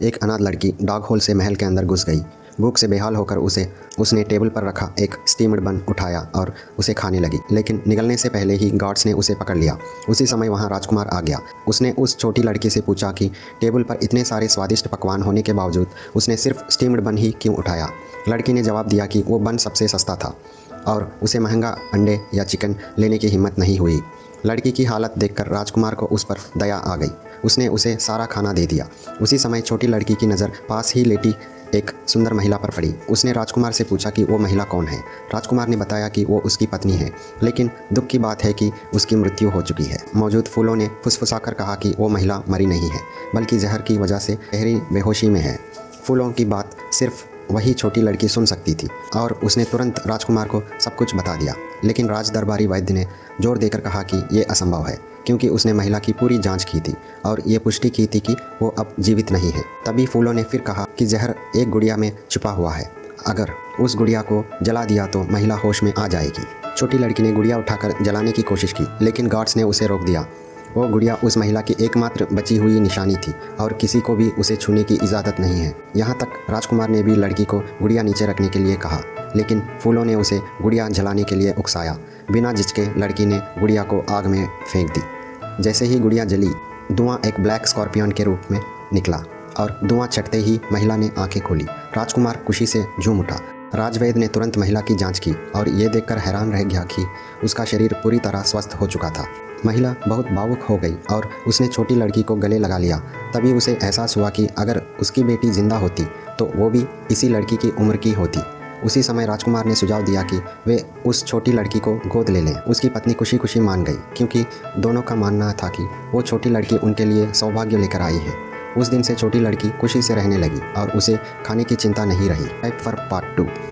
एक अनाथ लड़की डार्क होल से महल के अंदर घुस गई। भूख से बेहाल होकर उसने टेबल पर रखा एक स्टीम्ड बन उठाया और उसे खाने लगी, लेकिन निकलने से पहले ही गार्ड्स ने उसे पकड़ लिया। उसी समय वहां राजकुमार आ गया। उसने उस छोटी लड़की से पूछा कि टेबल पर इतने सारे स्वादिष्ट पकवान होने के बावजूद उसने सिर्फ स्टीम्ड बन ही क्यों उठाया। लड़की ने जवाब दिया कि वो बन सबसे सस्ता था और उसे महंगा अंडे या चिकन लेने की हिम्मत नहीं हुई। लड़की की हालत देखकर राजकुमार को उस पर दया आ गई। उसने उसे सारा खाना दे दिया। उसी समय छोटी लड़की की नज़र पास ही लेटी एक सुंदर महिला पर पड़ी। उसने राजकुमार से पूछा कि वो महिला कौन है। राजकुमार ने बताया कि वो उसकी पत्नी है, लेकिन दुख की बात है कि उसकी मृत्यु हो चुकी है। मौजूद फूलों ने फुसफुसाकर कहा कि वो महिला मरी नहीं है, बल्कि जहर की वजह से गहरी बेहोशी में है। फूलों की बात सिर्फ वही छोटी लड़की सुन सकती थी और उसने तुरंत राजकुमार को सब कुछ बता दिया। लेकिन राज दरबारी वैद्य ने जोर देकर कहा कि ये असंभव है, क्योंकि उसने महिला की पूरी जांच की थी और ये पुष्टि की थी कि वो अब जीवित नहीं है। तभी फूलों ने फिर कहा कि जहर एक गुड़िया में छुपा हुआ है। अगर उस गुड़िया को जला दिया तो महिला होश में आ जाएगी। छोटी लड़की ने गुड़िया उठाकर जलाने की कोशिश की, लेकिन गार्ड्स ने उसे रोक दिया। वो गुड़िया उस महिला की एकमात्र बची हुई निशानी थी और किसी को भी उसे छूने की इजाज़त नहीं है। यहाँ तक राजकुमार ने भी लड़की को गुड़िया नीचे रखने के लिए कहा, लेकिन फूलों ने उसे गुड़िया जलाने के लिए उकसाया। बिना झिझके लड़की ने गुड़िया को आग में फेंक दी। जैसे ही गुड़िया जली, धुआं एक ब्लैक स्कॉर्पियन के रूप में निकला और धुआं छटते ही महिला ने आंखें खोली। राजकुमार खुशी से झूम उठा। राजवैद्य ने तुरंत महिला की जांच की और ये देखकर हैरान रह गया कि उसका शरीर पूरी तरह स्वस्थ हो चुका था। महिला बहुत भावुक हो गई और उसने छोटी लड़की को गले लगा लिया। तभी उसे एहसास हुआ कि अगर उसकी बेटी जिंदा होती तो वो भी इसी लड़की की उम्र की होती। उसी समय राजकुमार ने सुझाव दिया कि वे उस छोटी लड़की को गोद ले लें। उसकी पत्नी खुशी खुशी मान गई, क्योंकि दोनों का मानना था कि वो छोटी लड़की उनके लिए सौभाग्य लेकर आई है। उस दिन से छोटी लड़की खुशी से रहने लगी और उसे खाने की चिंता नहीं रही। Type for part 2।